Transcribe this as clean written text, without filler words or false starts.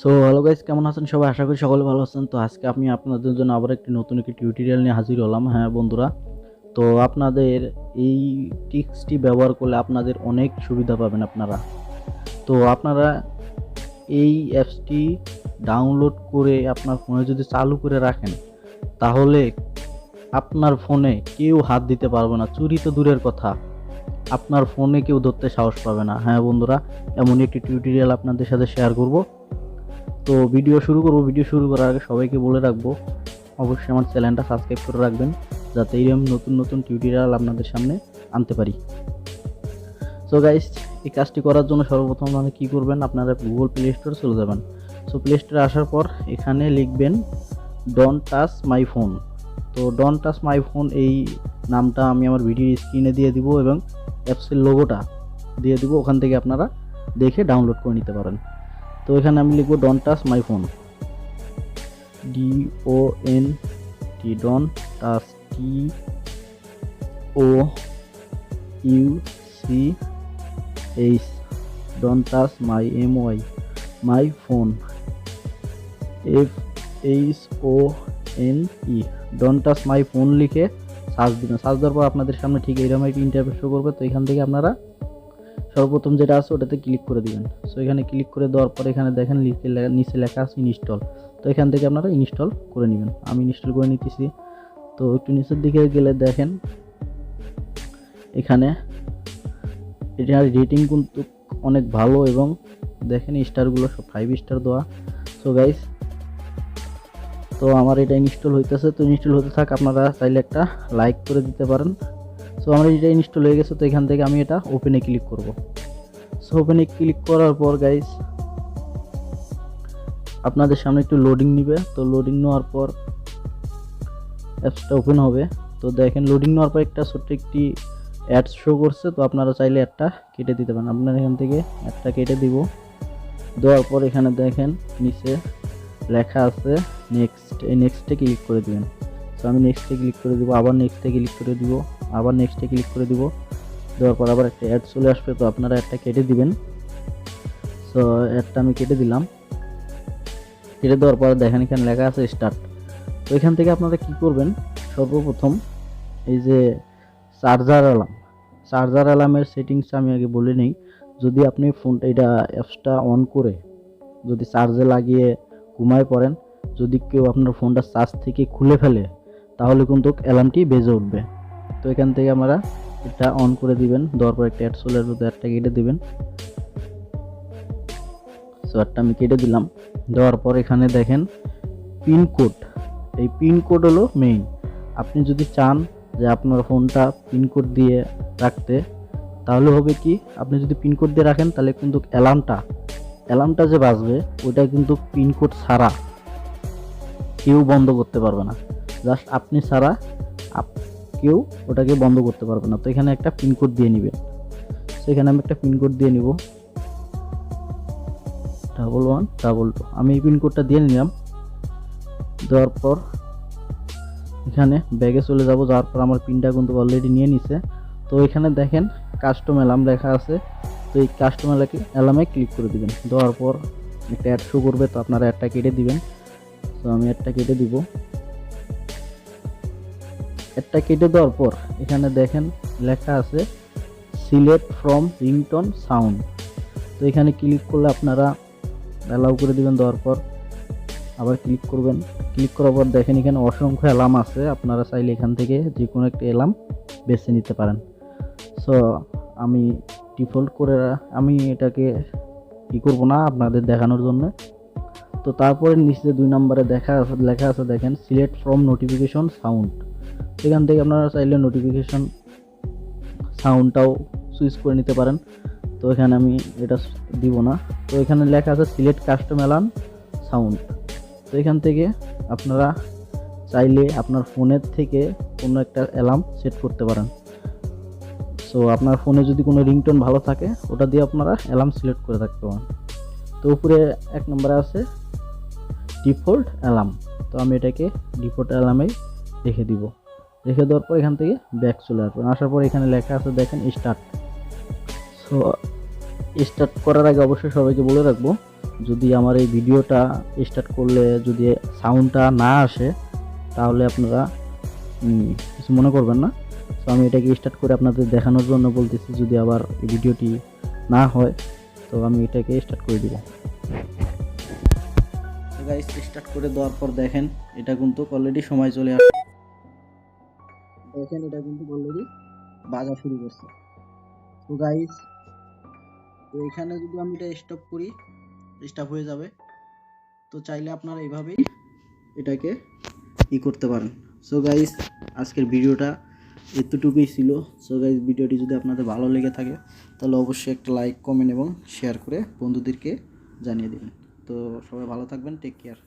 So hello guys, কেমন আছেন সবাই? আশা করি সকলে ভালো আছেন। তো আজকে আমি আপনাদের জন্য আবার একটি নতুন টিউটোরিয়াল নিয়ে হাজির হলাম। হ্যাঁ বন্ধুরা, তো আপনাদের এই টিক্সটি ব্যবহার করলে আপনাদের অনেক সুবিধা পাবেন আপনারা। তো আপনারা এই অ্যাপসটি ডাউনলোড করে আপনার ফোনে যদি চালু করে রাখেন, তাহলে আপনার ফোনে কেউ হাত দিতে পারবে না। চুরি তো দূরের কথা, আপনার ফোনে কেউ ধরতে সাহস পাবে না। হ্যাঁ বন্ধুরা, এমন একটি টিউটোরিয়াল আপনাদের সাথে শেয়ার করব। তো ভিডিও শুরু করব। ভিডিও শুরু করার আগে সবাইকে বলে রাখবো, অবশ্যই আমার চ্যানেলটা সাবস্ক্রাইব করে রাখবেন, যাতে এরকম নতুন নতুন টিউটোরিয়াল আপনাদের সামনে আনতে পারি। সো গাইস, এই কাজটি করার জন্য সর্বপ্রথম আপনারা কী করবেন, আপনারা গুগল প্লে স্টোরে চলে যাবেন। সো প্লে স্টোরে আসার পর এখানে লিখবেন ডোন্ট টাচ মাই ফোন। তো ডোন্ট টাচ মাই ফোন এই নামটা আমি আমার ভিডিও স্ক্রিনে দিয়ে দিব এবং অ্যাপসের লোগোটা দিয়ে দিব। ওখান থেকে আপনারা দেখে ডাউনলোড করে নিতে পারেন। তো এখানে আমি লিখবো don't touch my phone, DONT, don't touch, TOUCH, don't touch my, my phone, FHONE, don't touch my phone লিখে সার্চ দিবেন। সার্চ দেওয়ার পর আপনাদের সামনে ঠিক এইরকম একটি ইন্টারফেস শো করবে। তো এখান থেকে আপনারা সর্বপ্রথম যেটা আছে ওটাতে ক্লিক করে দিবেন। সো এখানে ক্লিক করে দেওয়ার পর এখানে দেখেন নিচে লেখা আছে ইনস্টল। তো এখান থেকে আপনারা ইনস্টল করে নেবেন। আমি ইনস্টল করে নিতেছি। তো একটু নিচের দিকে গেলে দেখেন এখানে এটার রেটিং কিন্তু অনেক ভালো এবং দেখেন স্টারগুলো সব 5 স্টার দেওয়া। সো গাইস, তো আমার এটা ইনস্টল হইতেছে। তো ইনস্টল হতে থাক, আপনারা চাইলে একটা লাইক করে দিতে পারেন। সো আমার এটা ইনস্টল হয়ে গেছে। তো এখান থেকে আমি এটা ওপেনে ক্লিক করব। সো ওপেনে ক্লিক করার পর গাইস, আপনাদের সামনে একটু লোডিং নিবে। তো লোডিং নেওয়ার পর অ্যাপসটা ওপেন হবে। তো দেখেন লোডিং নেওয়ার পর একটা ছোট্ট একটি অ্যাডস শো করছে। তো আপনারা চাইলে একটা কেটে দিতে পারেন। আপনারা এখান থেকে একটা কেটে দিব। দেওয়ার পর এখানে দেখেন নিচে লেখা আছে নেক্সট, এই নেক্সটে ক্লিক করে দিবেন। তো আমি নেক্সটে ক্লিক করে দিব, আবার নেক্সটে ক্লিক করে দিব, আবার নেক্সটে ক্লিক করে দিব। দেওয়ার পর আবার একটা অ্যাড চলে আসবে। তো আপনারা একটা কেটে দিবেন। সো অ্যাডটা আমি কেটে দিলাম। কেটে দেওয়ার পর দেখেন এখানে লেখা আছে স্টার্ট। তো এখান থেকে আপনারা কি করবেন, সর্বপ্রথম এই যে চার্জার অ্যালার্মের সেটিংস আমি আগে বলে নিই। যদি আপনি ফোনটা এটা অ্যাপসটা অন করে যদি চার্জে লাগিয়ে ঘুমায় পড়েন, যদি কেউ আপনার ফোনটা চার্জ থেকে খুলে ফেলে, তাহলে কিন্তু অ্যালার্মটি বেজে উঠবে। তো এখান থেকে আমরা এটা অন করে দিবেন। দেওয়ার পর একটা অ্যাড চলে আসবে, তো অ্যাডটা কেটে দিবেন। সো অ্যাডটা আমি কেটে দিলাম। দেওয়ার পর এখানে দেখেন পিনকোড, এই পিনকোড হলো মেইন। আপনি যদি চান যে আপনার ফোনটা পিনকোড দিয়ে রাখতে, তাহলে হবে কি, আপনি যদি পিনকোড দিয়ে রাখেন তাহলে কিন্তু অ্যালার্মটা যে বাজবে ওইটা কিন্তু পিনকোড ছাড়া কেউ বন্ধ করতে পারবে না। জাস্ট আপনি ছাড়া কেউ ওটাকে বন্ধ করতে পারবে না। তো এখানে একটা পিনকোড দিয়ে নেবেন। তো এখানে আমি একটা পিনকোড দিয়ে নিব, 1122। আমি এই পিনকোডটা দিয়ে নিলাম। দেওয়ার পর এখানে ব্যাগে চলে যাব। যাওয়ার পর আমার পিনটা কিন্তু অলরেডি নিয়ে নিছে। তো এখানে দেখেন কাস্টম অ্যালার্ম লেখা আছে। তো এই কাস্টম অ্যালার্মে ক্লিক করে দিবেন। দেওয়ার পর একটা অ্যাড শো করবে। তো আপনারা অ্যাডটা কেটে দিবেন। তো আমি অ্যাডটা কেটে দিব। অ্যাডটা কেটে দেওয়ার পর এখানে দেখেন লেখা আছে সিলেক্ট ফ্রম রিংটোন সাউন্ড। তো এখানে ক্লিক করলে আপনারা অ্যালাউ করে দিবেন। দেওয়ার পর আবার ক্লিক করবেন। ক্লিক করার পর দেখেন এখানে অসংখ্য অ্যালার্ম আছে। আপনারা চাইলে এখান থেকে যে কোনো একটা অ্যালার্ম বেছে নিতে পারেন। সো আমি ডিফল্ট করে আমি এটাকে কি করব না, আপনাদের দেখানোর জন্য। তো তারপরে নিচে 2 নম্বরে লেখা আছে দেখেন সিলেক্ট ফ্রম নোটিফিকেশন সাউন্ড। সেখান থেকে আপনারা চাইলে নোটিফিকেশন সাউন্ডটাও সুইচ করে নিতে পারেন। তো এখানে আমি এটা দিব না। তো এখানে লেখা আছে সিলেক্ট কাস্টম অ্যালার্ম সাউন্ড। তো এখান থেকে আপনারা চাইলে আপনার ফোনের থেকে কোনো একটা অ্যালার্ম সেট করতে পারেন। সো আপনার ফোনে যদি কোনো রিংটোন ভালো থাকে, ওটা দিয়ে আপনারা অ্যালার্ম সিলেক্ট করে রাখতে পারেন। তো উপরে 1 নম্বরে আছে ডিফল্ট অ্যালার্ম। তো আমি এটাকে ডিফল্ট অ্যালার্মেই রেখে দিব। রেখে দেওয়ার পর এখান থেকে ব্যাক চলে আসবেন। আসার পর এখানে লেখা আছে দেখেন স্টার্ট। সো স্টার্ট করার আগে অবশ্যই সবাইকে বলে রাখবো যদি আমার এই ভিডিওটা স্টার্ট করলে যদি সাউন্ডটা না আসে তাহলে আপনারা কিছু মনে করবেন না। তো আমি এটাকে স্টার্ট করে আপনাদের দেখানোর জন্য বলতেছি, যদি আবার এই ভিডিওটি না হয় তো আমি এটাকে স্টার্ট করে দিব। তো গাইস স্টার্ট করে দেওয়ার পর দেখেন এটা কিন্তু অলরেডি সময় চলে আসছে। দেখেন এটা কিন্তু অলরেডি বাজা শুরু করছে। তো গাইস, তো এখানে যদি আমি এটা স্টপ করি, স্টপ হয়ে যাবে। তো চাইলে আপনারা এইভাবেই এটাকে করতে পারেন। সো গাইস, আজকের ভিডিওটা এতটুকুই ছিল। সো গাইস, ভিডিওটি যদি আপনাদের ভালো লেগে থাকে তাহলে অবশ্যই একটা লাইক, কমেন্ট এবং শেয়ার করে বন্ধুদেরকে জানিয়ে দিবেন। তো সবাই ভালো থাকবেন, টেক কেয়ার।